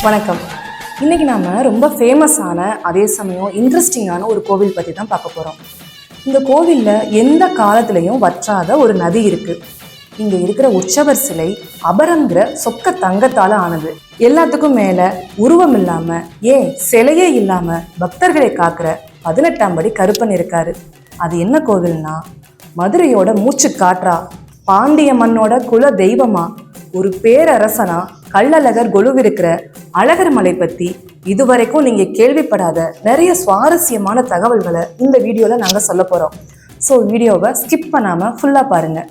வணக்கம். இன்னைக்கு நாம ரொம்ப ஃபேமஸான அதே சமயம் இன்ட்ரெஸ்டிங்கான ஒரு கோவில் பற்றி தான் பார்க்க போகிறோம். இந்த கோவிலில் எந்த காலத்திலையும் வற்றாத ஒரு நதி இருக்கு. இங்கே இருக்கிற உற்சவர் சிலை அபரங்கிற சொக்க தங்கத்தால் ஆனது. எல்லாத்துக்கும் மேலே உருவம் இல்லாமல் சிலையே இல்லாமல் பக்தர்களை காக்கிற 18ஆம் படி கருப்பன் இருக்காரு. அது என்ன கோவில்னா மதுரையோட மூச்சு காற்றா, பாண்டிய மண்ணோட குல தெய்வமா, ஒரு பேரரசனா கள்ளழகர் கொலுவிருக்கிற அழகர் மலை பற்றி இதுவரைக்கும் நீங்கள் கேள்விப்படாத நிறைய சுவாரஸ்யமான தகவல்களை இந்த வீடியோவில் நாங்கள் சொல்ல போகிறோம். ஸோ வீடியோவை ஸ்கிப் பண்ணாமல் ஃபுல்லாக பாருங்கள்.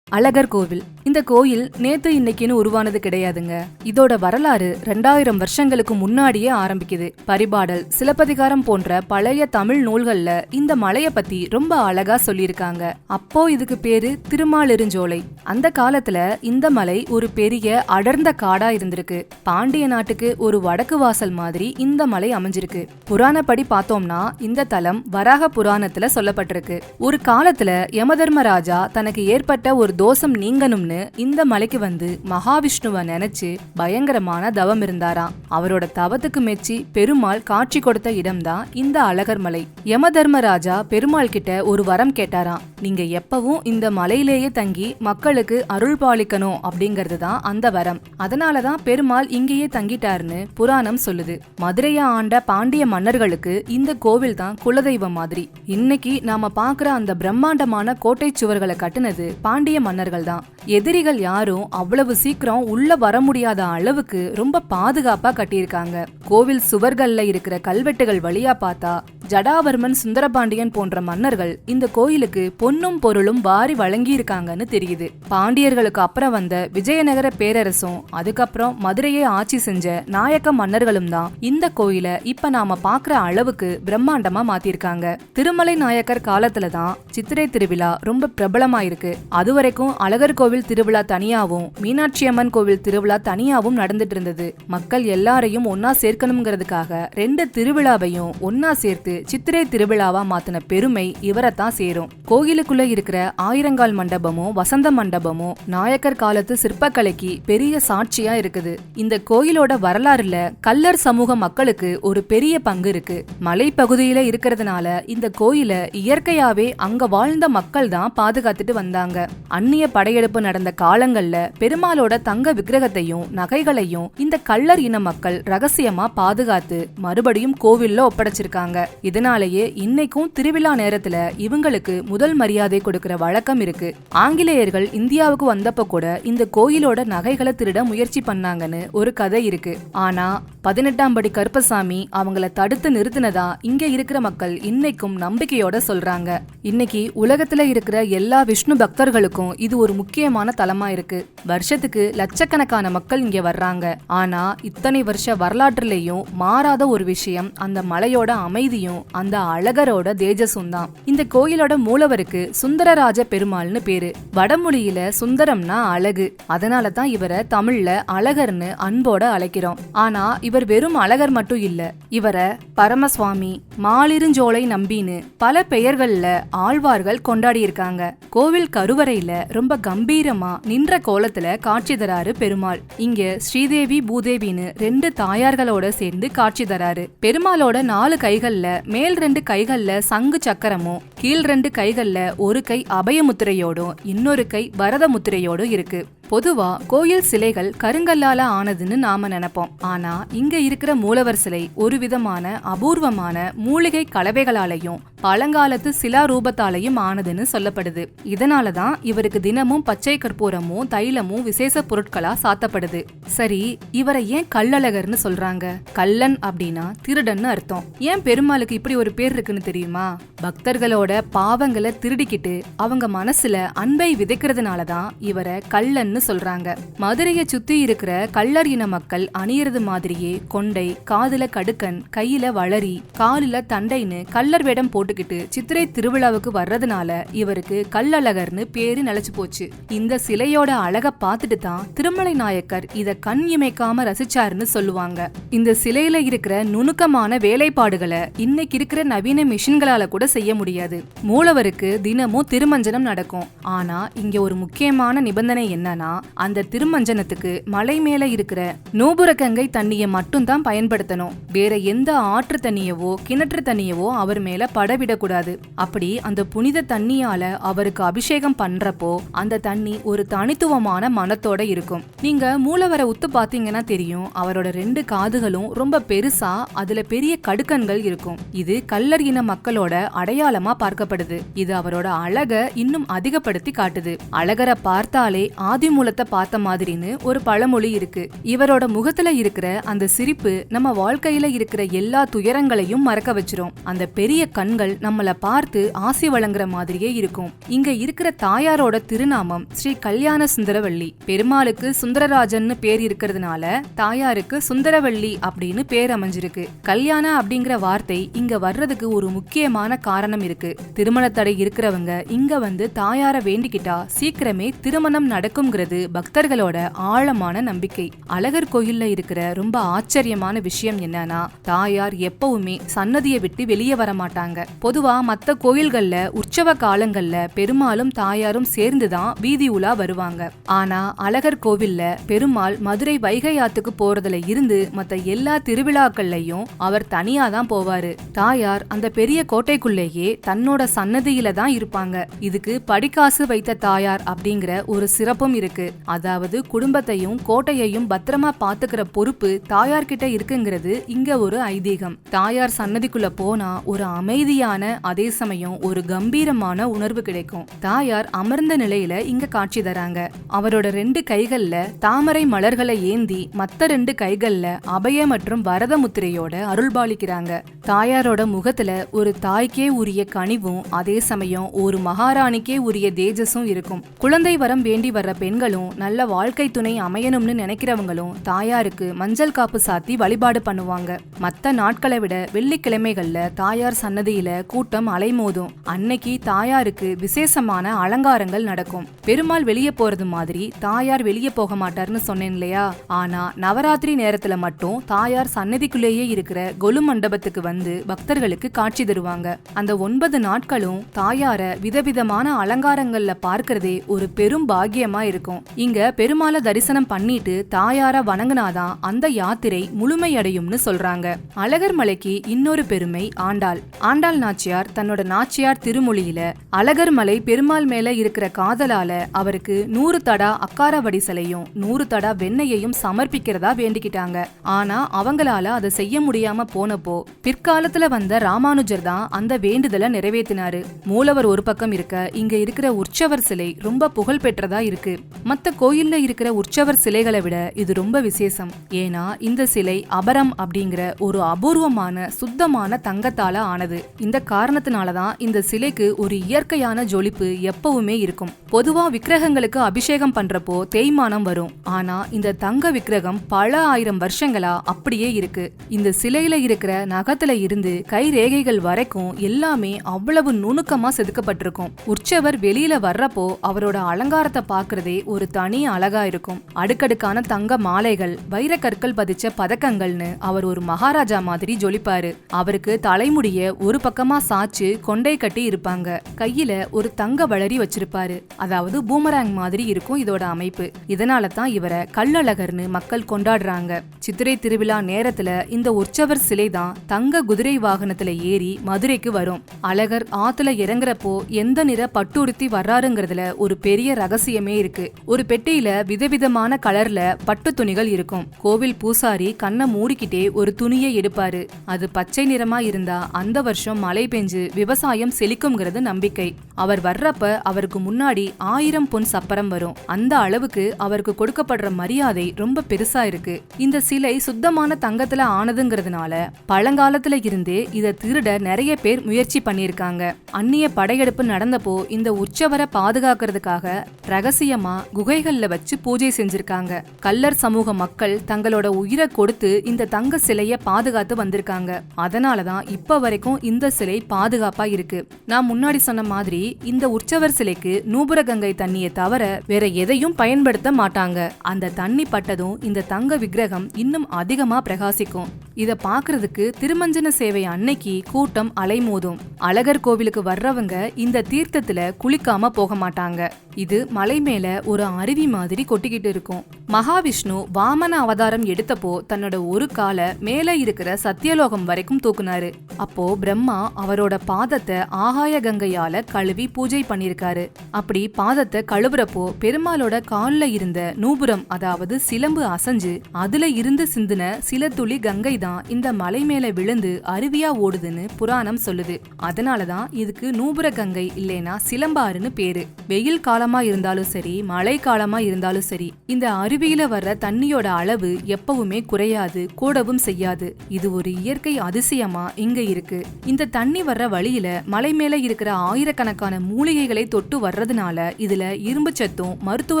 அழகர் கோவில். இந்த கோயில் நேத்து இன்னைக்குன்னு உருவானது கிடையாதுங்க. இதோட வரலாறு 2000 வருஷங்களுக்கு முன்னாடியே ஆரம்பிக்குது. பரிபாடல், சிலப்பதிகாரம் போன்ற பழைய தமிழ் நூல்கள்ல இந்த மலைய பத்தி ரொம்ப அழகா சொல்லியிருக்காங்க. அப்போ இதுக்கு பேரு திருமாலிருஞ்சோலை. அந்த காலத்துல இந்த மலை ஒரு பெரிய அடர்ந்த காடா இருந்திருக்கு. பாண்டிய நாட்டுக்கு ஒரு வடக்கு வாசல் மாதிரி இந்த மலை அமைஞ்சிருக்கு. புராணப்படி பார்த்தோம்னா இந்த தலம் வராக புராணத்துல சொல்லப்பட்டிருக்கு. ஒரு காலத்துல யமதர்மராஜா தனக்கு ஏற்பட்ட ஒரு தோஷம் நீங்கணும்னு இந்த மலைக்கு வந்து மகாவிஷ்ணுவை நினைச்சு பயங்கரமான தவம் இருந்தாராம். அவரோட தவத்துக்கு மெச்சி பெருமாள் காட்சி கொடுத்த இடம்தான் இந்த அழகர் மலை. யமதர்மராஜா பெருமாள் கிட்ட ஒரு வரம் கேட்டாராம். நீங்க எப்பவும் இந்த மலையிலேயே தங்கி மக்களுக்கு அருள் பாலிக்கணும் அப்படிங்கிறது தான் அந்த வரம். அதனாலதான் பெருமாள் இங்கேயே தங்கிட்டாருன்னு புராணம் சொல்லுது. மதுரையை ஆண்ட பாண்டிய மன்னர்களுக்கு இந்த கோவில் தான் குலதெய்வம் மாதிரி. இன்னைக்கு நாம பாக்குற அந்த பிரம்மாண்டமான கோட்டை சுவர்களை கட்டுனது பாண்டிய மன்னர்கள் தான். எதிரிகள் யாரும் அவ்வளவு சீக்கிரம் உள்ள வர முடியாத அளவுக்கு ரொம்ப பாதுகாப்பா கட்டியிருக்காங்க. கோவில் சுவர்கள்ல இருக்கிற கல்வெட்டுகள் வழியா பார்த்தா ஜடாவர்மன், சுந்தரபாண்டியன் போன்ற மன்னர்கள் இந்த கோயிலுக்கு பொன்னும் பொருளும் வாரி வழங்கி இருக்காங்கன்னு தெரியுது. பாண்டியர்களுக்கு அப்புறம் வந்த விஜயநகர பேரரசும் அதுக்கப்புறம் மதுரையை ஆட்சி செஞ்ச நாயக்க மன்னர்களும் தான் இந்த கோயிலை இப்ப நாம பாக்குற அளவுக்கு பிரம்மாண்டமா மாத்திருக்காங்க. திருமலை நாயக்கர் காலத்துலதான் சித்திரை திருவிழா ரொம்ப பிரபலமா இருக்கு. அதுவரைக்கும் அழகர் கோவில் திருவிழா தனியாவும் மீனாட்சி அம்மன் கோவில் திருவிழா தனியாவும் நடந்துட்டு இருந்தது. மக்கள் எல்லாரையும் ஒன்னா சேர்க்கணுங்கிறதுக்காக 2 திருவிழாவையும் ஒன்னா சேர்த்து சித்திரை திருவிழாவா மாத்தின பெருமை இவரைத்தான் சேரும். கோயிலுக்குள்ள இருக்கிற ஆயிரங்கால் மண்டபமும் வசந்த மண்டபமும் நாயக்கர் காலத்து சிற்பக்கலைக்கு பெரிய சாட்சியா இருக்குது. இந்த கோயிலோட வரலாறுல கள்ளர் சமூக மக்களுக்கு ஒரு பெரிய பங்கு இருக்கு. மலைப்பகுதியில இருக்கிறதுனால இந்த கோயிலை இயற்கையாவே அங்க வாழ்ந்த மக்கள் தான் பாதுகாத்துட்டு வந்தாங்க. அந்நிய படையெடுப்பு நடந்த காலங்கள்ல பெருமாளோட தங்க விக்கிரகத்தையும் நகைகளையும் இந்த கள்ளர் இன மக்கள் ரகசியமா பாதுகாத்து மறுபடியும் கோவில்ல ஒப்படைச்சிருக்காங்க. இதனாலேயே இன்னைக்கும் திருவிழா நேரத்துல இவங்களுக்கு முதல் மரியாதை கொடுக்கிற வழக்கம் இருக்கு. ஆங்கிலேயர்கள் இந்தியாவுக்கு வந்தப்ப கூட இந்த கோயிலோட நகைகளை திருட முயற்சி பண்ணாங்கன்னு ஒரு கதை இருக்கு. ஆனா 18ஆம் படி கருப்பசாமி அவங்கள தடுத்து நிறுத்தினதா இங்க இருக்கிற மக்கள் இன்னைக்கும் நம்பிக்கையோட சொல்றாங்க. இன்னைக்கு உலகத்துல இருக்கிற எல்லா விஷ்ணு பக்தர்களுக்கும் இது ஒரு முக்கியமான தலமா இருக்கு. வருஷத்துக்கு லட்சக்கணக்கான மக்கள் இங்க வர்றாங்க. ஆனா இத்தனை வருஷ வரலாற்றுலயும் மாறாத ஒரு விஷயம் அந்த மலையோட அமைதியும் அந்த அழகரோட தேஜஸும் தான். இந்த கோயிலோட மூலவருக்கு சுந்தரராஜ பெருமாள்னு பேரு. வடமொழியில சுந்தரம்னா அழகு. அதனால தான் இவரை தமிழ்ல அழகர்னு அன்போட அழைக்கிறோம். ஆனா இவர் வெறும் அழகர் மட்டும் இல்ல. இவரை பரமசுவாமி, மாலிருஞ்சோலை நம்பின்னு பல பெயர்கள்ல ஆழ்வார்கள் கொண்டாடி இருக்காங்க. கோவில் கருவறையில ரொம்ப கம்பீரமா நின்ற கோலத்துல காட்சி தராரு பெருமாள். இங்க ஸ்ரீதேவி பூதேவின்னு 2 தாயார்களோட சேர்ந்து காட்சி தராரு. பெருமாளோட 4 கைகள்ல மேல் 2 கைகள்ல சங்கு சக்கரமும் கீழ் 2 கைகள்ல ஒரு கை அபயமுத்திரையோடும் இன்னொரு கை வரத முத்திரையோடும் இருக்கு. பொதுவா கோயில் சிலைகள் கருங்கல்லால ஆனதுன்னு நாம நினைப்போம். ஆனா இங்க இருக்கிற மூலவர் சிலை ஒரு விதமான அபூர்வமான மூலிகை கலவைகளாலையும் பழங்காலத்து சிலா ரூபத்தாலையும் ஆனதுன்னு சொல்லப்படுது. இதனாலதான் இவருக்கு தினமும் பச்சை கற்பூரமும் தைலமும் விசேஷ பொருட்களா சாத்தப்படுது. சரி, இவரை ஏன் கள்ளழகர்னு சொல்றாங்க? கள்ளன் அப்படின்னா திருடன்னு அர்த்தம். ஏன் பெருமாளுக்கு இப்படி ஒரு பேர் இருக்குன்னு தெரியுமா? பக்தர்களோட பாவங்களை திருடிக்கிட்டு அவங்க மனசுல அன்பை விதைக்கிறதுனாலதான் இவரை கள்ளன் சொல்றாங்க. மதுரையை சுத்தி இருக்கிற கள்ளர் இன மக்கள் அணியறது மாதிரியே கொண்டை, காதுல கடுக்கன், கையில வளரி, காலில தண்டைன்னு கள்ளர் வேடம் போட்டு போட்டுக்கிட்டு சித்திரை திருவிழாவுக்கு வர்றதுனால இவருக்கு கல்லழகர்னு பேரு நிலைச்சு போச்சு. இந்த சிலையோட அழக பார்த்துட்டு தான் திருமலை நாயக்கர் இத கண் இமைக்காம ரசிச்சாருன்னு சொல்லுவாங்க. இந்த சிலையில இருக்கிற நுணுக்கமான வேலைப்பாடுகளை இன்னைக்கு இருக்கிற நவீன மிஷின்களால கூட செய்ய முடியாது. மூலவருக்கு தினமும் திருமஞ்சனம் நடக்கும். ஆனா இங்க ஒரு முக்கியமான நிபந்தனை என்னன்னா, அந்த திருமஞ்சனத்துக்கு மலை மேல இருக்கிற நூபுரகங்கை தண்ணியை மட்டும் தான் பயன்படுத்தணும். வேற எந்த ஆற்று தண்ணியவோ கிணற்று தண்ணியவோ அவர் மேல படவிடக்கூடாது. அப்படி அந்த புனித தண்ணியால அவருக்கு அபிஷேகம் பண்றப்போ அந்த தண்ணி ஒரு தனித்துவமான மனத்தோட இருக்கும். நீங்க மூலவரை உத்து பாத்தீங்கன்னா தெரியும், அவரோட 2 காதுகளும் ரொம்ப பெருசா, அதுல பெரிய கடுக்கன்கள் இருக்கும். இது கல்லர் இன மக்களோட அடையாளமா பார்க்கப்படுது. இது அவரோட அழக இன்னும் அதிகப்படுத்தி காட்டுது. அழகரை பார்த்தாலே ஆதிமூலத்தை பார்த்த மாதிரின்னு ஒரு பழமொழி இருக்கு. இவரோட முகத்துல இருக்கிற அந்த சிரிப்பு நம்ம வாழ்க்கையில இருக்கிற எல்லா துயரங்களையும் மறக்க வச்சிரும். அந்த பெரிய கண்கள் நம்மள பார்த்து ஆசி வழங்குற மாதிரியே இருக்கும். இங்க இருக்கிற தாயாரோட திருநாமம் ஸ்ரீ கல்யாண சுந்தரவள்ளி. பெருமாளுக்கு சுந்தரராஜன்னு பேர் இருக்கிறதுனால தாயாருக்கு சுந்தரவள்ளி அப்படின்னு பேர் அமைஞ்சிருக்கு. கல்யாண அப்படிங்கிற வார்த்தை இங்க வர்றதுக்கு ஒரு முக்கியமான காரணம் இருக்கு. திருமண தடை இருக்கிறவங்க இங்க வந்து தாயார வேண்டிக்கிட்டா சீக்கிரமே திருமணம் நடக்கும்ங்கிறது பக்தர்களோட ஆழமான நம்பிக்கை. அழகர் கோயில்ல இருக்கிற ரொம்ப ஆச்சரியமான விஷயம் என்னன்னா, தாயார் எப்பவுமே சன்னதியை விட்டு வெளியே வர மாட்டாங்க. பொதுவா மத்த கோயில்கள்ல உற்சவ காலங்கள்ல பெருமாளும் தாயாரும் சேர்ந்துதான் வீதி உலா வருவாங்க. ஆனா அழகர் கோவில்ல பெருமாள் மதுரை வைகை ஆத்துக்கு போறதுல இருந்து மத்த எல்லா திருவிழாக்கள்லயும் அவர் தனியா தான் போவாரு. தாயார் அந்த பெரிய கோட்டைக்குள்ளேயே தன்னோட சன்னதியில தான் இருப்பாங்க. இதுக்கு படிக்காசு வைத்த தாயார் அப்படிங்கிற ஒரு சிறப்பும் இருக்கு. அதாவது குடும்பத்தையும் கோட்டையையும் பத்திரமா பாத்துக்கிற பொறுப்பு தாயார்கிட்ட இருக்குங்கிறது இங்க ஒரு ஐதீகம். தாயார் சன்னதிக்குள்ள போனா ஒரு அமைதியான, அதே சமயம் ஒரு கம்பீரமான உணர்வு கிடைக்கும். தாயார் அமர்ந்த நிலையில இங்க காட்சி தராங்க. அவரோட 2 கைகள்ல தாமரை மலர்களை ஏந்தி மத்த 2 கைகள்ல அபய மற்றும் வரத முத்திரையோட அருள்பாலிக்கிறாங்க. தாயாரோட முகத்துல ஒரு தாய்க்கே உரிய கனிவும் அதே சமயம் ஒரு மகாராணிக்கே உரிய தேஜஸும் இருக்கும். குழந்தை வரம் வேண்டி வர்ற பெண்களும் நல்ல வாழ்க்கை துணை அமையணும்னு நினைக்கிறவங்களும் தாயாருக்கு மஞ்சள் காப்பு சாத்தி வழிபாடு பண்ணுவாங்க. மத்த நாட்களை விட வெள்ளிக்கிழமைகள்ல தாயார் சன்னதியில கூட்டம் அலைமோதும். அன்னைக்கு தாயாருக்கு விசேஷமான அலங்காரங்கள் நடக்கும். பெருமாள் வெளியே போறது மாதிரி தாயார் வெளியே போக மாட்டார்னு சொன்னேன் இல்லையா? ஆனா நவராத்திரி நேரத்துல மட்டும் தாயார் சன்னதிக்குள்ளேயே இருக்கிற கொலு மண்டபத்துக்கு வந்து பக்தர்களுக்கு காட்சி தருவாங்க. அந்த 9 நாட்களும் தாயார விதவிதமான அலங்காரங்கள்ல பார்க்கறதே ஒரு பெரும் பாக்கியமா இருக்கும். இங்க பெருமாளை தரிசனம் பண்ணிட்டு தாயார வணங்கினாதான் அந்த யாத்திரை முழுமையடையும்னு சொல்றாங்க. அழகர் மலைக்கு இன்னொரு பெருமை ஆண்டாள். ஆண்டாள் நாச்சியார் தன்னோட நாச்சியார் திருமொழியில அழகர் மலை பெருமாள் மேல இருக்கிற காதலால அவருக்கு 100 தடா அக்கார வடிசலையும் 100 தடா வெண்ணையையும் சமர்ப்பிக்கிறதா வேண்டிக்கிட்டாங்க. ஆனா அவங்களால அதை செய்ய முடியாம போனப்போ பிற்காலத்துல வந்த ராமானுஜர் தான் அந்த வேண்டுதலை நிறைவேற்றினாரு. மூலவர் ஒரு பக்கம் இருக்க, இங்க இருக்கிற உற்சவர் சிலை ரொம்ப புகழ் பெற்றதா இருக்கு. மத்த கோயில்ல இருக்கிற உற்சவர் சிலைகளை விட இது ரொம்ப விசேஷம். ஏன்னா இந்த சிலை அபரம் அப்படிங்கிற ஒரு அபூர்வமான சுத்தமான தங்கத்தால ஆனது. இந்த காரணத்தினாலதான் இந்த சிலைக்கு ஒரு இயற்கையான ஜொலிப்பு எப்பவுமே இருக்கும். பொதுவா விக்கிரகங்களுக்கு அபிஷேகம் பண்றப்போ தேய்மானம் வரும். ஆனா இந்த தங்க விக்கிரகம் பல ஆயிரம் வருஷங்களா அப்படியே இருக்கு. இந்த சிலையில இருக்கிற நகத்துல இருந்து கை ரேகைகள் வரைக்கும் எல்லாமே அவ்வளவு நுணுக்கமா செதுக்கப்பட்டிருக்கும். உற்சவர் வெளியில வர்றப்போ அவரோட அலங்காரத்தை பாக்குறதே ஒரு தனி அழகா இருக்கும். அடுக்கடுக்கான தங்க மாலைகள், வைர கற்கள் பதிச்ச பதக்கங்கள்னு அவர் ஒரு மகாராஜா மாதிரி ஜொலிப்பாரு. அவருக்கு தலைமுடிய ஒரு பக்கமா சாச்சு கொண்டை கட்டி இருப்பாங்க. கையில ஒரு தங்க வளரி வச்சிருப்பாரு. அதாவது பூமராங் மாதிரி இருக்கும் இதோட அமைப்பு. இதனால தான் இவரை கல்லழகர்னு மக்கள் கொண்டாடுறாங்க. சித்திரை திருவிழா நேரத்துல இந்த உற்சவர் சிலை தான் தங்க குதிரை வாகனத்துல ஏறி மதுரைக்கு வரும். அழகர் ஆத்துல இறங்குறப்போ எந்த நிற பட்டுடுத்தி வர்றாருங்கிறதுல ஒரு பெரிய ரகசியமே இருக்கு. ஒரு பெட்டியில விதவிதமான கலர்ல பட்டு துணிகள் இருக்கும். கோவில் பூசாரி கண்ணை மூடிக்கிட்டே ஒரு துணியை எடுப்பாரு. அது பச்சை நிறமா இருந்தா அந்த வருஷம் மழை பெஞ்சு விவசாயம் செழிக்கும்ங்கிறது நம்பிக்கை. அவர் வர்றப்ப அவருக்கு முன்னாடி 1000 பொன் சப்பரம் வரும். அந்த அளவுக்கு அவருக்கு கொடுக்கப்படுற மரியாதை ரொம்ப பெருசா இருக்கு. இந்த சிலை சுத்தமான தங்கத்துல ஆனதுங்கிறதுனால பழங்காலத்துல இருந்தே இத திருட நிறைய பேர் முயற்சி பண்ணிருக்காங்க. அந்நிய படையெடுப்பு நடந்தப்போ இந்த உற்சவரை பாதுகாக்கிறதுக்காக ரகசியமா குகைகள்ல வச்சு பூஜை செஞ்சிருக்காங்க. கல்லர் சமூக மக்கள் தங்களோட உயிரை கொடுத்து இந்த தங்க சிலைய பாதுகாத்து வந்திருக்காங்க. அதனாலதான் இப்ப வரைக்கும் இந்த சிலை பாதுகாப்பா இருக்கு. நான் முன்னாடி சொன்ன மாதிரி இந்த உற்சவர் சிலைக்கு நூபுர கங்கை தண்ணியை தவிர வேற எதையும் பயன்படுத்த மாட்டாங்க. அந்த தண்ணி பட்டதும் இந்த தங்க விக்கிரகம் இன்னும் அதிகமா பிரகாசிக்கும். இத பாக்குறதுக்கு திருமஞ்சன சேவை அன்னைக்கு கூட்டம் அலைமோதும். அழகர் கோவிலுக்கு வர்றவங்க இந்த தீர்த்தத்துல குளிக்காம போக மாட்டாங்க. இது மலை மேல ஒரு அருவி மாதிரி கொட்டிக்கிட்டு இருக்கும். மகாவிஷ்ணு வாமன அவதாரம் எடுத்தப்போ தன்னோட ஒரு காலை மேல இருக்கிற சத்தியலோகம் வரைக்கும் தூக்குனாரு. அப்போ பிரம்மா அவரோட பாதத்தை ஆகாய கங்கையால கழுவி பூஜை பண்ணிருக்காரு. அப்படி பாதத்தை கழுவுறப்போ பெருமாளோட கால்ல இருந்த நூபுரம், அதாவது சிலம்பு அசைஞ்சு அதுல இருந்து சிந்தின சில துளி கங்கை தான் இந்த மலை மேல விழுந்து அருவியா ஓடுதுன்னு புராணம் சொல்லுது. அதனாலதான் இதுக்கு நூபுர கங்கை இல்லைனா சிலம்பாறுன்னு பேரு. வெயில் காலமா இருந்தாலும் சரி, மழை காலமா இருந்தாலும் சரி, இந்த அருவியில வர்ற தண்ணியோட அளவு எப்பவுமே குறையாது, கூடவும் செய்யாது. இது ஒரு இயற்கை அதிசயமா இங்க இருக்கு. இந்த தண்ணி வர்ற வழியில மலை மேல இருக்கிற ஆயிரக்கணக்கான மூலிகைகளை தொட்டு வர்றதுனால இதுல இரும்பு சத்தும் மருத்துவ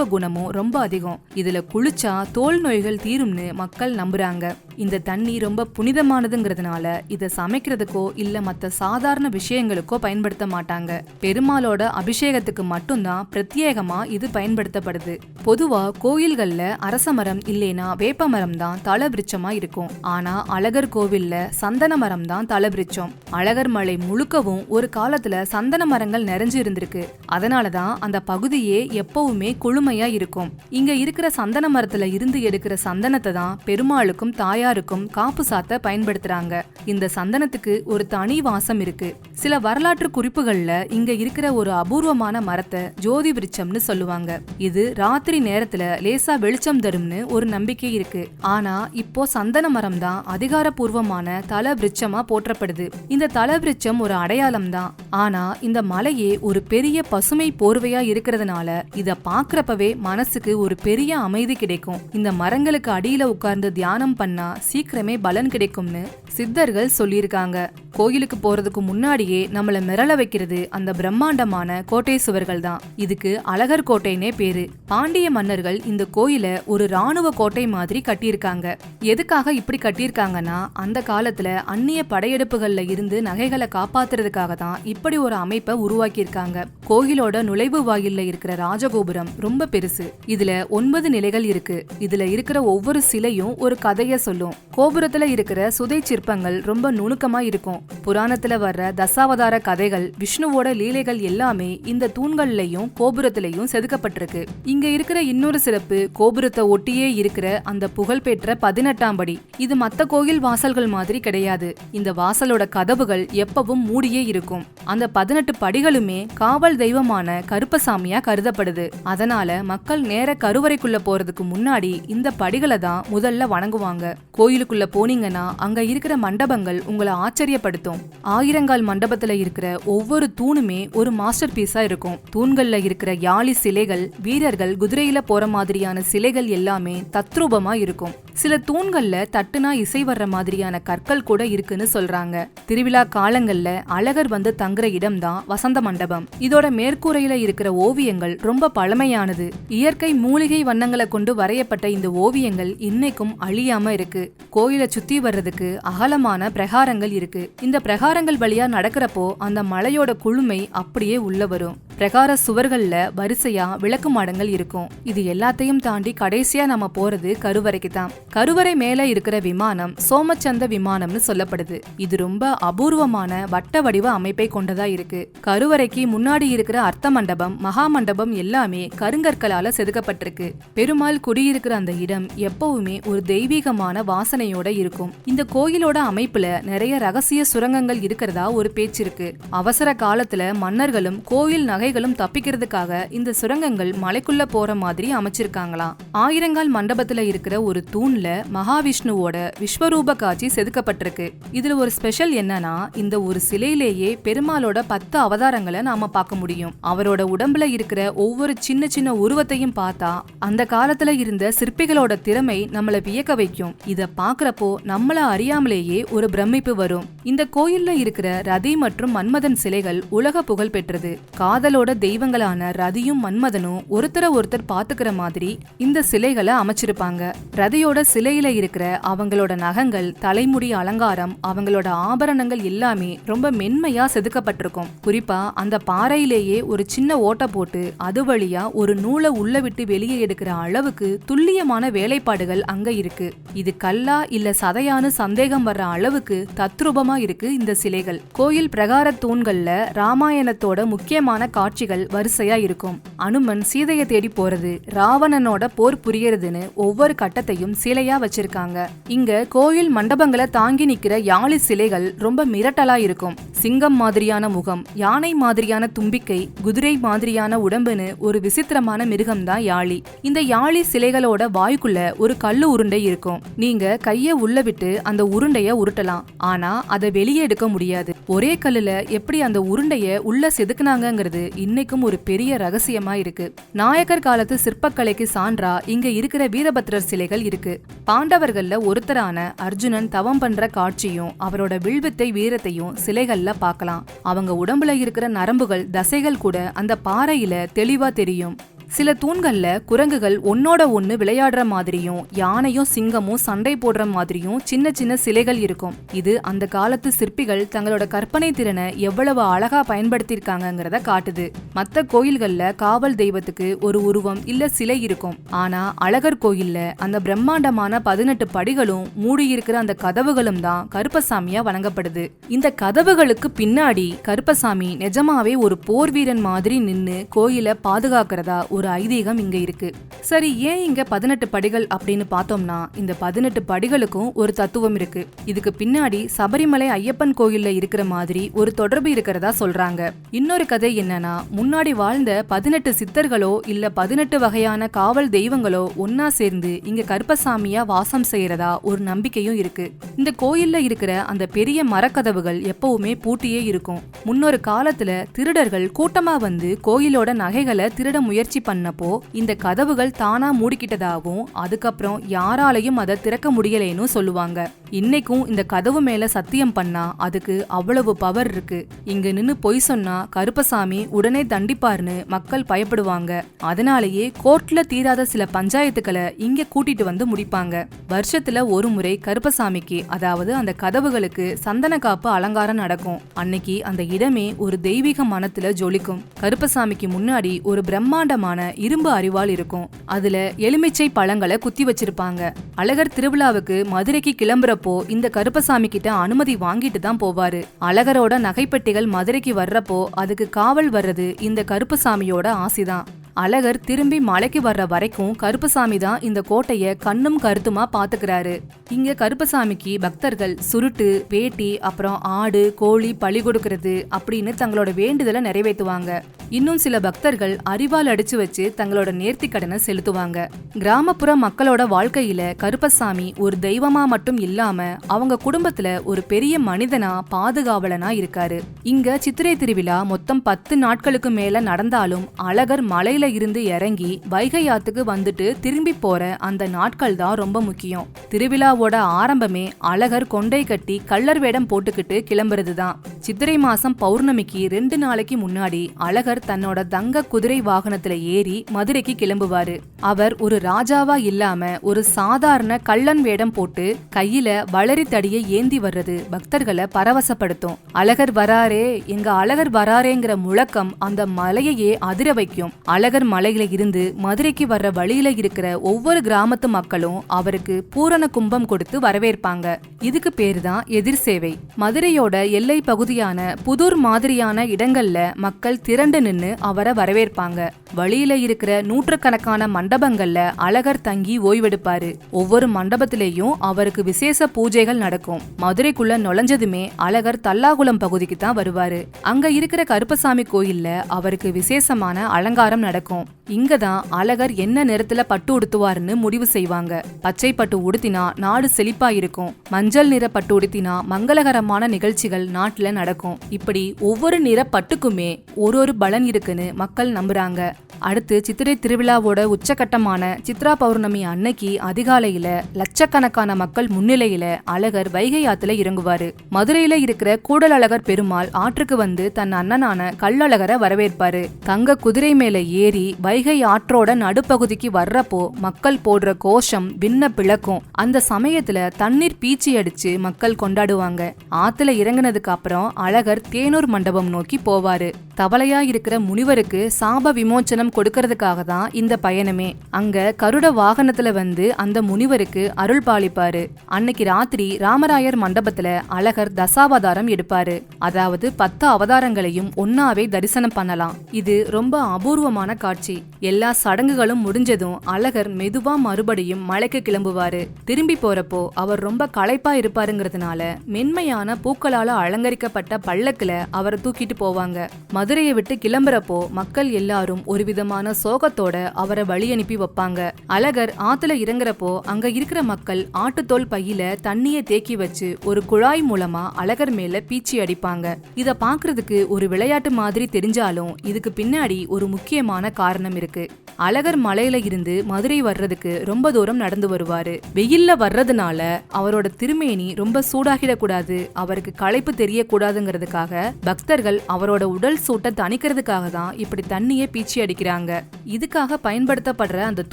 குணமும் ரொம்ப அதிகம். இதுல குளிச்சா தோல் நோய்கள் தீரும்னு மக்கள் நம்புறாங்க. இந்த தண்ணி ரொம்ப புனிதமானதுங்கிறதுனால இத சமைக்கிறதுக்கோ இல்ல மத்த சாதாரண விஷயங்களுக்கோ பயன்படுத்த மாட்டாங்க. பெருமாளோட அபிஷேகத்துக்கு மட்டும்தான் பிரத்யேகமா இது பயன்படுத்தப்படுது. பொதுவா கோயில்கள்ல அரச மரம் இல்லைனா வேப்ப மரம் தான் தல விருட்சமா இருக்கும். ஆனா அழகர் கோவில்ல சந்தன மரம் தான் தல விருட்சம். அழகர் மலை முழுக்கவும் ஒரு காலத்துல சந்தன மரங்கள் நிறைஞ்சு இருந்திருக்கு. அதனாலதான் அந்த பகுதியே எப்பவுமே குளுமையா இருக்கும். இங்க இருக்கிற சந்தன மரத்துல இருந்து எடுக்கிற சந்தனத்தை தான் பெருமாளுக்கும் தாயாருக்கும் காப்பு சாத்த பயன்படுத்துறாங்க. இந்த சந்தனத்துக்கு ஒரு தனி வாசம் இருக்கு. சில வரலாற்று குறிப்புகள்ல இங்க இருக்கிற ஒரு அபூர்வமான மரத்தை ஜோதி விருட்சம்னு சொல்லுவாங்க. இது ராத்திரி நேரத்துல லேசா வெளிச்சம் தரும்னு ஒரு நம்பிக்கை இருக்கு. ஆனா இப்போ சந்தன மரம் தான் அதிகாரப்பூர்வமான தல விருட்சமா போற்றப்படுது. இந்த தல விருட்சம் ஒரு அடையாளம் தான். ஆனா இந்த மலையே ஒரு பெரிய பசுமை போர்வையா இருக்கிறதுனால இத பாக்குறப்பவே மனசுக்கு ஒரு பெரிய அமைதி கிடைக்கும். இந்த மரங்களுக்கு அடியில உட்கார்ந்து தியானம் பண்ணா சீக்கிரமே பலன் கிடைக்கும்னு சித்தர்கள் சொல்லியிருக்காங்க. கோயிலுக்கு போறதுக்கு முன்னாடியே நம்மள மிரள வைக்கிறது அந்த பிரம்மாண்டமான கோட்டை சுவர்கள் தான். இதுக்கு அழகர் கோட்டைனே பேரு. பாண்டிய மன்னர்கள் இந்த கோயில ஒரு ராணுவ கோட்டை மாதிரி கட்டியிருக்காங்க. எதுக்காக இப்படி கட்டியிருக்காங்கன்னா, அந்த காலத்துல அந்நிய படையெடுப்புகள்ல இருந்து நகைகளை காப்பாத்துறதுக்காக தான் இப்படி ஒரு அமைப்பை உருவாக்கியிருக்காங்க. கோயிலோட நுழைவு வாயில்ல இருக்கிற ராஜகோபுரம் ரொம்ப பெருசு. இதுல 9 நிலைகள் இருக்கு. இதுல இருக்கிற ஒவ்வொரு சிலையும் ஒரு கதைய சொல்லும். கோபுரத்துல இருக்கிற சுதை சிற்பங்கள் ரொம்ப நுணுக்கமா இருக்கும். புராணத்துல வர்ற தசாவதார கதைகள், விஷ்ணுவோட லீலைகள் எல்லாமே இந்த தூண்கள்லயும் கோபுரத்திலையும் செதுக்கப்பட்டிருக்கு. இங்க இருக்கிற இன்னொரு சிறப்பு, கோபுரத்தை ஒட்டியே இருக்கிற அந்த புகழ்பெற்ற 18ஆம் படி. இது மத்த கோயில் வாசல்கள் மாதிரி கிடையாது. இந்த வாசலோட கதவுகள் எப்பவும் மூடியே இருக்கும். அந்த 18 படிகளுமே காவல் தெய்வமான கருப்பசாமியா கருதப்படுது. அதனால மக்கள் நேர கருவறைக்குள்ள போறதுக்கு முன்னாடி இந்த படிகளை தான் முதல்ல வணங்குவாங்க. கோயிலுக்குள்ள போனீங்கன்னா அங்க இருக்கிற மண்டபங்கள் உங்களை ஆச்சரியப்படுத்தும். ஆயிரங்கால் மண்டபத்துல இருக்கிற ஒவ்வொரு தூணுமே ஒரு மாஸ்டர் பீஸா இருக்கும். தூண்கள்ல இருக்கிற யாழி சிலைகள், வீரர்கள் குதிரையில போற மாதிரியான சிலைகள் எல்லாமே தத்ரூபமா இருக்கும். சில தூண்கள்ல தட்டுனா இசை வர்ற மாதிரியான கற்கள் கூட இருக்குன்னு சொல்றாங்க. திருவிழா காலங்கள்ல அழகர் வந்து தங்குற இடம் தான் வசந்த மண்டபம். இதோட மேற்கூரையில இருக்கிற ஓவியங்கள் ரொம்ப பழமையானது. இயற்கை மூலிகை வண்ணங்களை கொண்டு வரையப்பட்ட இந்த ஓவியங்கள் இன்னைக்கும் அழியாம இருக்கு. கோயிலை சுத்தி வர்றதுக்கு அகலமான பிரகாரங்கள் இருக்கு. இந்த பிரகாரங்கள் வழியா நடக்கிறப்போ அந்த மலையோட குளுமை அப்படியே உள்ள வரும். பிரகார சுவர்கள்ல வரிசையா விளக்கு மாடங்கள் இருக்கும். இது எல்லாத்தையும் தாண்டி கடைசியா நம்ம போறது கருவறைக்கு தான். கருவறை மேல இருக்கிற விமானம் சோமச்சந்த விமானம்னு சொல்லப்படுது. இது ரொம்ப அபூர்வமான வட்ட வடிவ அமைப்பை கொண்டதா இருக்கு. கருவறைக்கு முன்னாடி இருக்கிற அர்த்த மண்டபம், மகா மண்டபம் எல்லாமே கருங்கற்களால செதுக்கப்பட்டிருக்கு. பெருமாள் குடியிருக்கிற அந்த இடம் எப்பவுமே ஒரு தெய்வீகமான வாசனையோட இருக்கும். இந்த கோயிலோட அமைப்புல நிறைய ரகசிய சுரங்கங்கள் இருக்கிறதா ஒரு பேச்சு இருக்கு. அவசர காலத்துல மன்னர்களும் கோயில் நகை நகைகளும் தப்பிக்கிறதுக்காக இந்த சுரங்கங்கள் மலைக்குள்ள போற மாதிரி அமைச்சிருக்காங்களாம். ஆயிரங்கால் மண்டபத்துல இருக்கிற ஒரு தூண்ல மகாவிஷ்ணுவோட விஸ்வரூப காட்சி செதுக்கப்பட்டிருக்கு. இதுல ஒரு ஸ்பெஷல் என்னன்னா, இந்த ஒரு சிலையிலேயே பெருமாளோட 10 அவதாரங்களை நாம பார்க்க முடியும். அவரோட உடம்புல இருக்கிற ஒவ்வொரு சின்ன சின்ன உருவத்தையும் பார்த்தா அந்த காலத்துல இருந்த சிற்பிகளோட திறமை நம்மள வியக்க வைக்கும். இத பாக்குறப்போ நம்மள அறியாமலேயே ஒரு பிரமிப்பு வரும். இந்த கோயில்ல இருக்கிற ரதி மற்றும் மன்மதன் சிலைகள் உலக புகழ் பெற்றது. காதலோட தெய்வங்களான ரதியும் மன்மதனும் ஒருத்தர் பாத்துக்கிற மாதிரி இந்த சிலைகளை அமைச்சிருப்பாங்க. ரதியோட சிலையில இருக்கிற அவங்களோட நகங்கள், தலைமுடி அலங்காரம், அவங்களோட ஆபரணங்கள் எல்லாமே ரொம்ப மென்மையா செதுக்கப்பட்டிருக்கும். குறிப்பா அந்த பாறையிலேயே ஒரு சின்ன ஓட்ட போட்டு அது வழியா ஒரு நூலை உள்ள விட்டு வெளியே எடுக்கிற அளவுக்கு துல்லியமான வேலைப்பாடுகள் அங்க இருக்கு. இது கல்லா இல்ல சதையானு சந்தேகம் வர்ற அளவுக்கு தத்ரூபமா இருக்கு இந்த சிலைகள். கோயில் பிரகார தூண்கள்ல ராமாயணத்தோட முக்கியமான காட்சிகள் வரிசையா இருக்கும். அனுமன் சீதைய தேடி போறது, ராவணனோட போர் புரியறதுன்னு ஒவ்வொரு கட்டத்தையும் சிலையா வச்சிருக்காங்க. இங்க கோயில் மண்டபங்களை தாங்கி நிக்கிற யாழி சிலைகள் ரொம்ப மிரட்டலா இருக்கும். சிங்கம் மாதிரியான முகம், யானை மாதிரியான தும்பிக்கை, குதிரை மாதிரியான உடம்புன்னு ஒரு விசித்திரமான மிருகம் தான் யாழி. இந்த யாழி சிலைகளோட வாய்க்குள்ள ஒரு கல்லு உருண்டை இருக்கும். நீங்க கைய உள்ள விட்டு அந்த உருண்டைய உருட்டலாம், ஆனா அதை வெளியே எடுக்க முடியாது. ஒரே கல்லுல எப்படி அந்த உருண்டைய உள்ள செதுக்குனாங்கிறது இன்னைக்கும் ஒரு பெரிய ரகசியமா இருக்கு. நாயக்கர் காலத்து சிற்பக்கலைக்கு சான்றா இங்க இருக்கிற வீரபத்ரர் சிலைகள் இருக்கு. பாண்டவர்கள்ல ஒருத்தரான அர்ஜுனன் தவம் பண்ற காட்சியும் அவரோட வில்வித்தை வீரத்தையும் சிலைகள்ல பார்க்கலாம். அவங்க உடம்புல இருக்கிற நரம்புகள், தசைகள் கூட அந்த பாறையில தெளிவா தெரியும். சில தூண்கள்ல குரங்குகள் ஒன்னோட ஒன்னு விளையாடுற மாதிரியும் யானையும் சிங்கமும் சண்டை போடுற மாதிரியும் சின்ன சின்ன சிலைகள் இருக்கும். இது அந்த காலத்து சிற்பிகள் தங்களோட கற்பனை திறனை எவ்வளவு அழகா பயன்படுத்தியிருக்காங்கிறத காட்டுது. மத்த கோயில்கள்ல காவல் தெய்வத்துக்கு ஒரு உருவம் இல்ல சிலை இருக்கும். ஆனா அழகர் கோயில்ல அந்த பிரம்மாண்டமான 18 படிகளும் மூடியிருக்கிற அந்த கதவுகளும் தான் கருப்பசாமியா வணங்கப்படுது. இந்த கதவுகளுக்கு பின்னாடி கருப்பசாமி நிஜமாவே ஒரு போர் வீரன் மாதிரி நின்னு கோயிலை பாதுகாக்கிறதா ஒரு ஐதீகம் இங்க இருக்கு. சரி, ஏன் இங்க 18 படிகள் அப்படின்னு பார்த்தோம்னா, இந்த 18 படிகளுக்கும் ஒரு தத்துவம் இருக்கு. இதுக்கு பின்னாடி சபரிமலை ஐயப்பன் கோயில்ல இருக்கிற மாதிரி ஒரு தொடர்பு இருக்கிறதா சொல்றாங்க. இன்னொரு கதை என்னன்னா, முன்னாடி வாழ்ந்த 18 சித்தர்களோ இல்ல 18 வகையான காவல் தெய்வங்களோ ஒன்னா சேர்ந்து இங்க கருப்பசாமியா வாசம் செய்யறதா ஒரு நம்பிக்கையும் இருக்கு. இந்த கோயில்ல இருக்கிற அந்த பெரிய மரக்கதவுகள் எப்பவுமே பூட்டியே இருக்கும். முன்னொரு காலத்துல திருடர்கள் கூட்டமா வந்து கோயிலோட நகைகளை திருட முயற்சி பண்ணப்போ இந்த கதவுகள் தானா மூடிக்கிட்டதாகவும் அதுக்கப்புறம் யாராலையும் அதை திறக்க முடியலேன்னு சொல்லுவாங்க. இன்னைக்கும் இந்த கதவு மேல சத்தியம் பண்ணா அதுக்கு அவ்வளவு பவர் இருக்கு. இங்க நின்னு பொய் சொன்னா கருப்பசாமி உடனே தண்டிப்பார்னு மக்கள் பயப்படுவாங்க. அதனாலேயே கோர்ட்ல தீராத சில பஞ்சாயத்துக்களை இங்க கூட்டிட்டு வந்து முடிப்பாங்க. வருஷத்துல ஒரு முறை கருப்பசாமிக்கு, அதாவது அந்த கதவுகளுக்கு சந்தன காப்பு அலங்காரம் நடக்கும். அன்னைக்கு அந்த இடமே ஒரு தெய்வீக மனத்துல ஜொலிக்கும். கருப்பசாமிக்கு முன்னாடி ஒரு பிரம்மாண்டமான இரும்பு அரிவாள் இருக்கும். அதுல எலுமிச்சை பழங்களை குத்தி வச்சிருப்பாங்க. அழகர் திருவிழாவுக்கு மதுரைக்கு கிளம்புறப்போ இந்த கருப்பசாமி கிட்ட அனுமதி வாங்கிட்டு தான் போவாரு. அழகரோட நகைப்பெட்டிகள் மதுரைக்கு வர்றப்போ அதுக்கு காவல் வர்றது இந்த கருப்பசாமியோட ஆசிதான். அழகர் திரும்பி மலைக்கு வர்ற வரைக்கும் கருப்பசாமி தான் இந்த கோட்டைய கண்ணும் கருத்துமா பாத்துக்கிறாரு. இங்க கருப்பசாமிக்கு பக்தர்கள் சுருட்டு, வேட்டி, அப்புறம் ஆடு, கோழி பலி கொடுக்கறது அப்படின்னு தங்களோட வேண்டுதலை நிறைவேற்றுவாங்க. இன்னும் சில பக்தர்கள் அரிவாள் அடிச்சு வச்சு தங்களோட நேர்த்தி கடனை செலுத்துவாங்க. கிராமப்புற மக்களோட வாழ்க்கையில கருப்பசாமி ஒரு தெய்வமா மட்டும் இல்லாம அவங்க குடும்பத்துல ஒரு பெரிய மனிதனா, பாதுகாவலனா இருக்காரு. இங்க சித்திரை திருவிழா மொத்தம் 10 நாட்களுக்கு மேல நடந்தாலும் அழகர் மலையில இருந்து இறங்கி வைகை ஆத்துக்கு வந்துட்டு திரும்பி போற அந்த நாட்கள் தான் ரொம்ப முக்கியம். திருவிழாவோட ஆரம்பமே அழகர் கொண்டை கட்டி கள்ளர் வேடம் போட்டுக்கிட்டு கிளம்புறதுதான். சித்திரை மாசம் பௌர்ணமிக்கு 2 நாளைக்கு முன்னாடி அழகர் தன்னோட தங்க குதிரை வாகனத்துல ஏறி மதுரைக்கு கிளம்புவாரு. அவர் ஒரு ராஜாவா இல்லாம ஒரு சாதாரண கள்ளன் வேடம் போட்டு கையில வளரி தடியை ஏந்தி வர்றது பக்தர்களை பரவசப்படுத்தும். அழகர் வராரே, எங்க அழகர் வராரேங்கிற முழக்கம் அந்த மலையையே அதிர வைக்கும். அழகர் மலையில இருந்து மதுரைக்கு வர்ற வழியில இருக்கிற ஒவ்வொரு கிராமத்து மக்களும் அவருக்கு பூரண கும்பம் கொடுத்து வரவேற்பாங்க. இதுக்கு பேருதான் எதிர் சேவை. மதுரையோட எல்லை பகுதியான புதூர் மாதிரியான இடங்கள்ல மக்கள் திரண்டு நின்னு அவரை வரவேற்பாங்க. வழியில இருக்கிற நூற்றுக்கணக்கான மண்டபங்கள்ல அழகர் தங்கி ஓய்வெடுப்பாரு. ஒவ்வொரு மண்டபத்திலேயும் அவருக்கு விசேஷ பூஜைகள் நடக்கும். மதுரைக்குள்ள நுழைஞ்சதுமே அழகர் தல்லாகுளம் பகுதிக்கு தான் வருவாரு. அங்க இருக்கிற கருப்பசாமி கோயில்ல அவருக்கு விசேஷமான அலங்காரம் நடக்கும். இங்கதான் அழகர் என்ன நிறத்துல பட்டு உடுத்துவாருன்னு முடிவு செய்வாங்க. பச்சை பட்டு உடுத்தினா நாடு செழிப்பா இருக்கும், மஞ்சள் நிற பட்டு உடுத்தினா மங்களகரமான நிகழ்ச்சிகள் நாட்டுல நடக்கும். இப்படி ஒவ்வொரு நிற பட்டுக்குமே ஒரு பலன் இருக்குன்னு மக்கள் நம்புறாங்க. அடுத்து சித்திரை திருவிழாவோட உச்சகட்டமான சித்ரா பௌர்ணமி அன்னைக்கு அதிகாலையில லட்சக்கணக்கான மக்கள் முன்னிலையில அழகர் வைகை ஆத்துல இறங்குவாரு. மதுரையில இருக்கிற கூடலழகர் பெருமாள் ஆற்றுக்கு வந்து தன் அண்ணனான கள்ளழகரை வரவேற்பாரு. தங்க குதிரை மேல ஏறி வைகை ஆற்றோட நடுப்பகுதிக்கு வர்றப்போ மக்கள் போடுற கோஷம் விண்ண பிளக்கும். அந்த சமயத்துல தண்ணீர் பீச்சி அடிச்சு மக்கள் கொண்டாடுவாங்க. ஆத்துல இறங்கினதுக்கு அப்புறம் அழகர் தேனூர் மண்டபம் நோக்கி போவாரு. தவளையா இருக்கிற முனிவருக்கு சாப விமோச்சனம் கொடுக்கறதுக்காக தான் இந்த பயணமே. அங்க கருட வாகனத்துல வந்து அந்த முனிவருக்கு அருள் பாலிப்பாரு. அன்னைக்கு ராத்திரி ராமராயர் மண்டபத்துல அழகர் தசாவதாரம் எடுப்பாரு. அதாவது 10 அவதாரங்களையும் ஒன்னாவே தரிசனம் பண்ணலாம். இது ரொம்ப அபூர்வமான காட்சி. எல்லா சடங்குகளும் முடிஞ்சதும் அழகர் மெதுவா மறுபடியும் மலைக்கு கிளம்புவாரு. திரும்பி போறப்போ அவர் ரொம்ப களைப்பா இருப்பாருங்கிறதுனால மென்மையான பூக்களால அலங்கரிக்கப்பட்ட பல்லக்குல அவரை தூக்கிட்டு போவாங்க. மதுரையை விட்டு கிளம்புறப்போ மக்கள் எல்லாரும் ஒரு விதமான சோகத்தோட அவரை வழி அனுப்பி வைப்பாங்க. அழகர் ஆத்துல இறங்குறப்போ அங்க இருக்கிற மக்கள் ஆட்டுத்தோல் பையில தண்ணிய தேக்கி வச்சு ஒரு குழாய் மூலமா அழகர் மேல பீச்சி அடிப்பாங்க. இத பாக்குறதுக்கு ஒரு விளையாட்டு மாதிரி தெரிஞ்சாலும் இதுக்கு பின்னாடி ஒரு முக்கியமான காரணம் இருக்கு. அழகர் மலையில இருந்து மதுரை வர்றதுக்கு ரொம்ப தூரம் நடந்து வருவாரு. வெயில்ல வர்றதுனால அவரோட திருமேனி ரொம்ப சூடாகிடக்கூடாது, அவருக்கு களைப்பு தெரியக்கூடாதுங்கிறதுக்காக பக்தர்கள் அவரோட உடல் சூட்டை தணிக்கிறதுக்காக தான் இப்படி தண்ணியை பீச்சி அடிக்கிறாங்க. இதுக்காக பயன்படுத்தப்படுற அந்த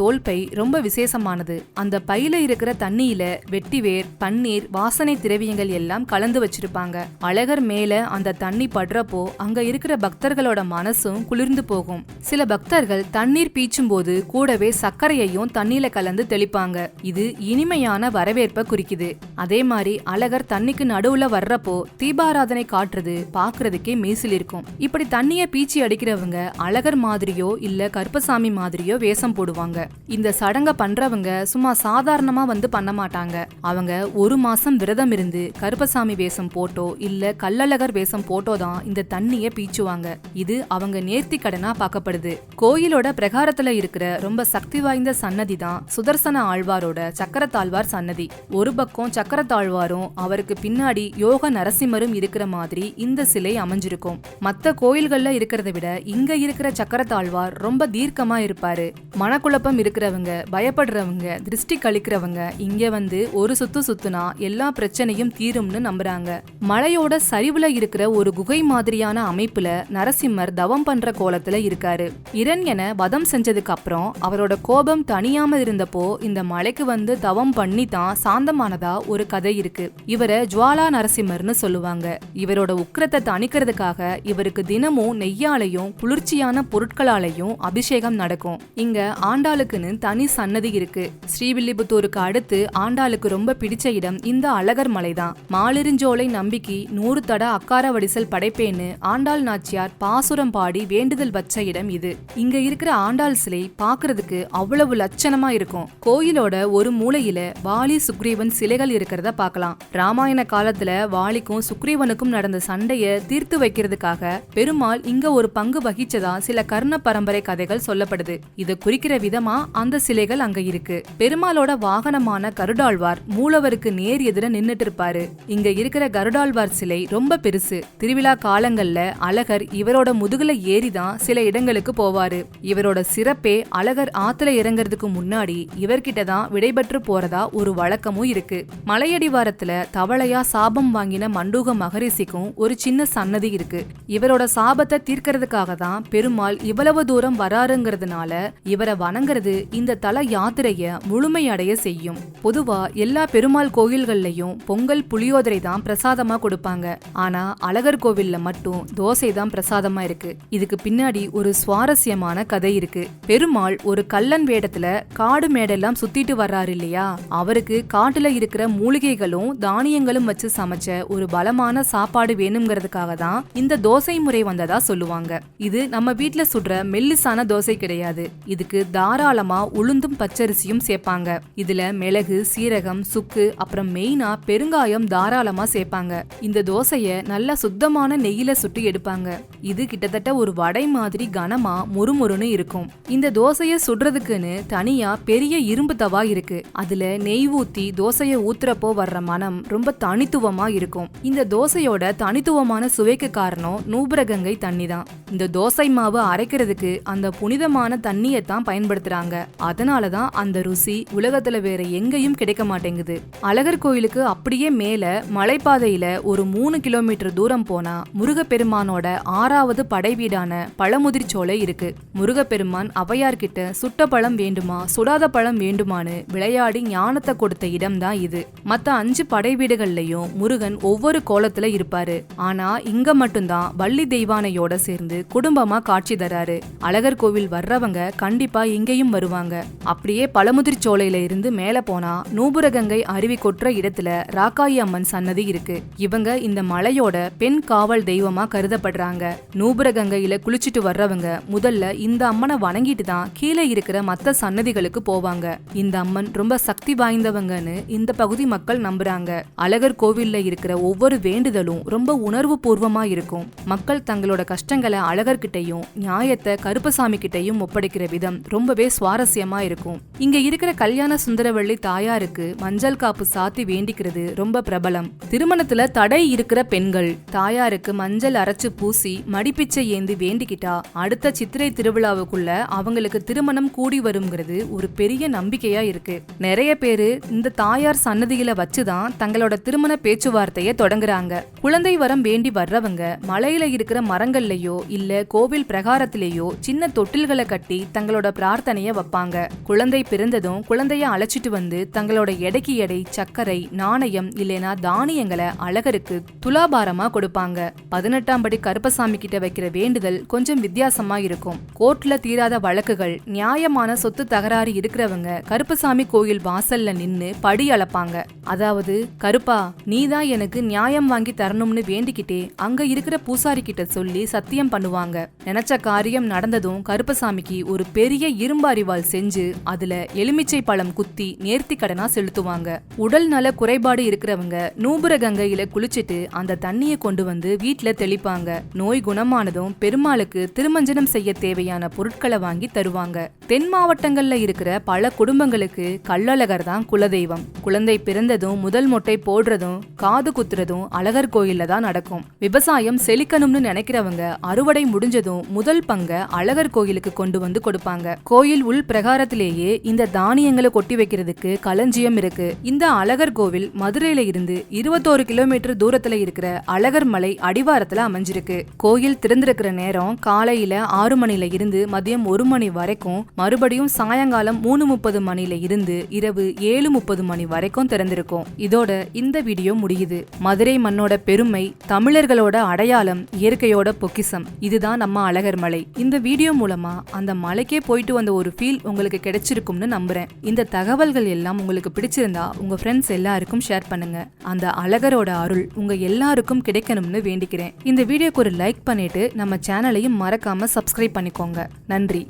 தோல் பை ரொம்ப விசேஷமானது. அந்த பையில இருக்கிற தண்ணியில வெட்டிவேர், பன்னீர், வாசனை திரவியங்கள் எல்லாம் கலந்து வச்சிருப்பாங்க. அழகர் மேல அந்த தண்ணி படுறப்போ அங்க இருக்கிற பக்தர்களோட மனசும் குளிர்ந்து போகும். சில பக்தர்கள் தண்ணீர் பீச்சும் போது கூடவே சர்க்கரையையும் தண்ணியில கலந்து தெளிப்பாங்க. இது இனிமையான வரவேற்பை குறிக்குது. அதே மாதிரி அழகர் தண்ணிக்கு நடுவுல வர்றப்போ தீபாராதனை காட்டுறது பாக்குறதுக்கே மீசில் இருக்கும். இப்படி தண்ணிய பீச்சி அடிக்கிறவங்க அழகர் மாதிரியோ இல்ல கருப்பசாமி மாதிரியோ வேஷம் போடுவாங்க. இந்த சடங்க பண்றவங்க சும்மா சாதாரணமா வந்து பண்ண மாட்டாங்க. அவங்க 1 மாசம் விரதம் இருந்து கருப்பசாமி வேஷம் போட்டோ இல்ல கள்ளழகர் வேஷம் போட்டோ தான் இந்த தண்ணிய பீச்சுவாங்க. இது அவங்க நேர்த்தி கடனா பார்க்கப்படுது. கோயிலோட பிரகாரத்துல இருக்கிற ரொம்ப சக்தி வாய்ந்த சன்னதி தான் சுதர்சன ஆழ்வாரோட சக்கரத்தாழ்வார் சன்னதி. ஒரு பக்கம் சக்கரத்தாழ்வாரும் அவருக்கு பின்னாடி யோக நரசிம்மரும் இருக்கிற மாதிரி இந்த சிலை அமைஞ்சிருக்கும். மத்த கோயில்கள்ல இருக்கிறத விட இங்க இருக்கிற சக்கரத்தாழ்வார் ரொம்ப தீர்க்கமா இருப்பாரு. மனக்குழப்பம் இருக்கிறவங்க, பயப்படுறவங்க, திருஷ்டி கழிக்கிறவங்க இங்க வந்து ஒரு சுத்துனா எல்லா பிரச்சனையும் தீரும்னு நம்புறாங்க. மலையோட சரிவுல இருக்கிற ஒரு குகை மாதிரியான அமைப்புல நரசிம்மர் தவம் பண்ற கோலத்துல இருக்காரு. இரண்யனை வதம் செஞ்சதுக்கு அப்புறம் அவரோட கோபம் தனியாம இருந்தப்போ இந்த மலைக்கு வந்து தவம் பண்ணி தான் சாந்தமானதா ஒரு கதை இருக்கு. இவரை ஜுவாலா நரசிம்மர்னு சொல்லுவாங்க. இவரோட உக்கிரத்தை தணிக்கிறதுக்காக இவருக்கு தினமும் நெய்யாலையும் குளிர்ச்சியான பொருட்களாலையும் அபிஷேகம் நடக்கும். இங்க ஆண்டாளுக்குன்னு தனி சன்னதி இருக்கு. ஸ்ரீவில்லிபுத்தூருக்கு அடுத்து ஆண்டாளுக்கு ரொம்ப பிடிச்ச இடம் இந்த அழகர் மலைதான். மாலிருஞ்சோலை நம்பிக்கை 100 தட அக்கார வடிசல் படைப்பேன்னு ஆண்டாள் நாச்சியார் பாசுரம் பாடி வேண்டுதல் வச்ச இடம் இது. இங்க இருக்கிற ஆண்டாள் சிலை பாக்குறதுக்கு அவ்வளவு லட்சணமா இருக்கும். கோயிலோட ஒரு மூலையில வாலி சுக்ரீவன் சிலைகள் இருக்கிறத பார்க்கலாம். ராமாயண காலத்துல வாலிக்கும் சுக்ரீவனுக்கும் நடந்த சண்டைய தீர்த்து வைக்கிறதுக்காக பெருமாள் இங்க ஒரு பங்கு வகிச்சதா சில கர்ண பரம்பரை கதைகள் சொல்லப்படுது. இத குறிக்கிற விதமா அந்த சிலைகள் அங்க இருக்கு. பெருமாளோட வாகனமான கருடாழ்வார் மூலவருக்கு நேர் எதிர நின்னுட்டு இருப்பாரு. இங்க இருக்கிற கருடாழ்வார் சிலை ரொம்ப பெருசு. திருவிழா காலங்கள்ல அழகர் இவரோட முதுகுல ஏறிதான் சில இடங்களுக்கு போவாரு. இவரோட சிறப்பே அழகர் ஆத்துல இறங்கிறதுக்கு முன்னாடி இவர்கிட்ட தான் விடைபெற்று போறதா ஒரு வழக்கமும் இருக்கு. மலையடிவாரத்துல தவளையா சாபம் வாங்கின மண்டூக மகரிஷிக்கும் ஒரு சின்ன சன்னதி இருக்கு. இவரோட சாபத்தை தீர்க்கிறதுக்காக தான் பெருமாள் இவ்வளவு தூரம் வராருங்கிறதுனால இவரை வணங்குறது இந்த தல யாத்திரைய முழுமையடைய செய்யும். பொதுவா எல்லா பெருமாள் கோயில்கள்லயும் பொங்கல் புளியோதரை தான் பிரசாதமா கொடுப்பாங்க. ஆனா அழகர் கோவில்ல மட்டும் தோசை தான் பிரசாதமா இருக்கு. இதுக்கு பின்னாடி ஒரு சுவாரஸ்யமான கதை இருக்கு. பெருமாள் ஒரு கள்ளன் வேடத்துல காடு மேடெல்லாம் சுத்திட்டு வர்றாரு இல்லையா, அவருக்கு காட்டுல இருக்கிற மூலிகைகளும் தானியங்களும் வச்சு சமைச்ச ஒரு பலமான சாப்பாடு வேணுங்கிறதுக்காக தான் இந்த தோசை முறை வந்ததா சொல்லுவாங்க. இது நம்ம வீட்டுல சுடுற மெல்லிசான தோசை கிடையாது. இதுக்கு தாராளமா உளுந்தும் பச்சரிசியும் சேர்ப்பாங்க. இதுல மிளகு, சீரகம், சுக்கு, அப்புறம் மெயினா பெருங்காயம் தாராளமா சேர்ப்பாங்க. இந்த தோசைய நல்லா சுத்தமான நெய்யில சுட்டு எடுப்பாங்க. இது கிட்டத்தட்ட ஒரு வடை மாதிரி கனமா முறுமுறுன்னு இருக்கும். இந்த தோசைய சுடுறதுக்குன்னு தனியா பெரிய இரும்பு தவா இருக்கு. அதுல நெய் ஊத்தி தோசைய ஊத்துறப்போ வர்ற மனம் ரொம்ப தனித்துவமா இருக்கும். இந்த தோசையோட தனித்துவமான சுவைக்கு காரணம் நூபுரகங்கை தண்ணி தான். இந்த தோசை மாவு அரைக்கிறதுக்கு அந்த புனிதமான தண்ணியை தான் பயன்படுத்துறாங்க. அதனாலதான் அந்த ருசி உலகத்துல வேற எங்கேயும் கிடைக்க மாட்டேங்குது. அழகர் கோயிலுக்கு அப்படியே மேல மலைப்பாதையில ஒரு 3 கிலோமீட்டர் தூரம் போனா முருகப்பெருமானோட 6வது படை வீடான பழமுதிர்ச்சோலை இருக்கு. முருகப்பெருமான் அவையார்கிட்ட சுட்ட பழம் வேண்டுமா சுடாத பழம் வேண்டுமான்னு விளையாடி ஞானத்தை கொடுத்த இடம் தான் இது. மத்த 5 படை வீடுகள்லயும் முருகன் ஒவ்வொரு கோலத்துல இருப்பாரு. ஆனா இங்க மட்டும்தான் வள்ளி தெய்வானையோட சேர்ந்து குடும்பமா காட்சி தராரு. அழகர் கோவில் வர்றவங்க கண்டிப்பா இங்கேயும் வருவாங்க. அப்படியே பழமுதிர்ச்சோலையில இருந்து மேல போனா நூபுரகங்கை அருவி கொற்ற இடத்துல ராக்காயி அம்மன் சன்னதி இருக்கு. இவங்க இந்த மலையோட பெண் காவல் தெய்வமா கருதப்படுறாங்க. நூபுரகங்கையில குளிச்சுட்டு வர்றவங்க முதல்ல இந்த அம்மனை வணங்கிட்டு தான் கீழே இருக்கிற மத்த சன்னதிகளுக்கு போவாங்க. இந்த அம்மன் ரொம்ப சக்தி வாய்ந்தவங்கன்னு இந்த பகுதி மக்கள் நம்புறாங்க. அழகர் கோவில்ல இருக்கிற ஒவ்வொரு வேண்டுதலும் ரொம்ப உணர்வு பூர்வமா இருக்கும். மக்கள் தங்களோட கஷ்டங்களை அழகர்கிட்டையும் நியாயத்தை கருப்பசாமி கிட்டையும் ஒப்படைக்கிற விதம் ரொம்பவே சுவாரஸ்யமா இருக்கும். இங்க இருக்கிற கல்யாண சுந்தரவள்ளி தாயாருக்கு மஞ்சள் காப்பு சாத்தி வேண்டிக்கிறது ரொம்ப பிரபலம். திருமணத்துல தடை இருக்கிற பெண்கள் தாயாருக்கு மஞ்சள் அரைச்சு பூசி மடிப்பிச்சை ஏந்தி வேண்டிக்கிட்டா அடுத்த சித்திரை திருவிழாவுக்குள்ள அவங்களுக்கு திருமணம் கூடி வருங்கிறது ஒரு பெரிய நம்பிக்கையா இருக்கு. நிறைய பேரு இந்த தாயார் சன்னதியில வச்சுதான் தங்களோட திருமண பேச்சுவார்த்தைய தொடங்குறாங்க. குழந்தை வரம் வேண்டி வர்றவங்க மலையில இருக்கிற மரங்கள்லயோ இல்ல கோவில் பிரகாரத்திலேயோ சின்ன தொட்டில்களை கட்டி தங்களோட பிரார்த்தனைய வைப்பாங்க. குழந்தை பிறந்ததும் குழந்தைய அழைச்சிட்டு வந்து தங்களோட எடைக்கு எடை சர்க்கரை, நாணயம் இல்லைனா தானியங்களை அழகருக்கு துலாபாரமா கொடுப்பாங்க. 18ஆம் படி கருப்பசாமி கிட்ட வைக்கிற வேண்டுதல் கொஞ்சம் வித்தியாசமா இருக்கும். கோர்ட்ல தீராத வழக்குகள், நியாயமான சொத்து தகராறு இருக்கிறவங்க கருப்பசாமி கோயில் வாசல்ல நின்னு படி அளப்பாங்க. அதாவது கருப்பா நீதான் எனக்கு நியாயம் வாங்கி தரணும்னு வேண்டிக்கிட்டே அங்க இருக்கிற பூசாரி கிட்ட சொல்லி சத்தியம் பண்ணுவாங்க. நினைச்ச காரியம் நடந்ததும் கருப்பசாமிக்கு ஒரு பெரிய இரும்பு அரிவாள் செஞ்சு அதுல எலுமிச்சை பழம் குத்தி நேர்த்தி கடனா செலுத்துவாங்க. உடல் நல குறைபாடு இருக்கிறவங்க நூபுரகங்கையில குளிச்சுட்டு அந்த தண்ணியை கொண்டு வந்து வீட்டுல தெளிப்பாங்க. நோய் குணமானதும் பெருமாளுக்கு திருமஞ்சனம் செய்ய தேவையான பொருட்களை வாங்கி தருவாங்க. தென் மாவட்டங்கள்ல இருக்கிற பல குடும்பங்களுக்கு கள்ளழகர் தான் குலதெய்வம். குழந்தை பிறந்ததும் முதல் மொட்டை போடுறதும் காது குத்துறதும் அழகர் கோயில்ல தான் நடக்கும். விவசாயம் செழிக்கணும்னு நினைக்கிறவங்க அறுவடை முடிஞ்சதும் முதல் பங்க அழகர் கோயிலுக்கு கொண்டு வந்து கொடுப்பாங்க. கோயில் உள் பிரகாரத்திலேயே இந்த தானியங்களை கொட்டி வைக்கிறதுக்கு களஞ்சியம் இருக்கு. இந்த அழகர் கோவில் மதுரையில இருந்து 21 கிலோமீட்டர் தூரத்துல இருக்கிற அழகர் மலை அடிவாரத்துல அமைஞ்சிருக்கு. கோயில் திறந்திருக்கிற நேரம் காலையில 6 மணில இருந்து மதியம் 1 மணி வரைக்கும், மறுபடியும் சாயங்காலம் 3:30 மணில இருந்து இரவு 7:30 மணி வரைக்கும் திறந்திருக்கும். இதோட இந்த வீடியோ முடியுது. மதுரை மண்ணோட பெருமை, தமிழர்களோட அடையாளம், இயற்கையோட பொக்கிசம், இதுதான் நம்ம அழகர் மலை. இந்த வீடியோ மூலமா அந்த மலைக்கே போயிட்டு வந்த ஒரு ஃபீல் உங்களுக்கு கிடைச்சிருக்கும்னு நம்புறேன். இந்த தகவல்கள் எல்லாம் உங்களுக்கு பிடிச்சிருந்தா உங்க ஃப்ரெண்ட்ஸ் எல்லாருக்கும் ஷேர் பண்ணுங்க. அந்த அழகரோட அருள் உங்க எல்லாருக்கும் கிடைக்கணும்னு வேண்டிக்கிறேன். இந்த வீடியோக்கு ஒரு லைக் பண்ணிட்டு நம்ம சேனலையும் மறக்காம சப்ஸ்கிரைப் பண்ணிக்கோங்க. நன்றி.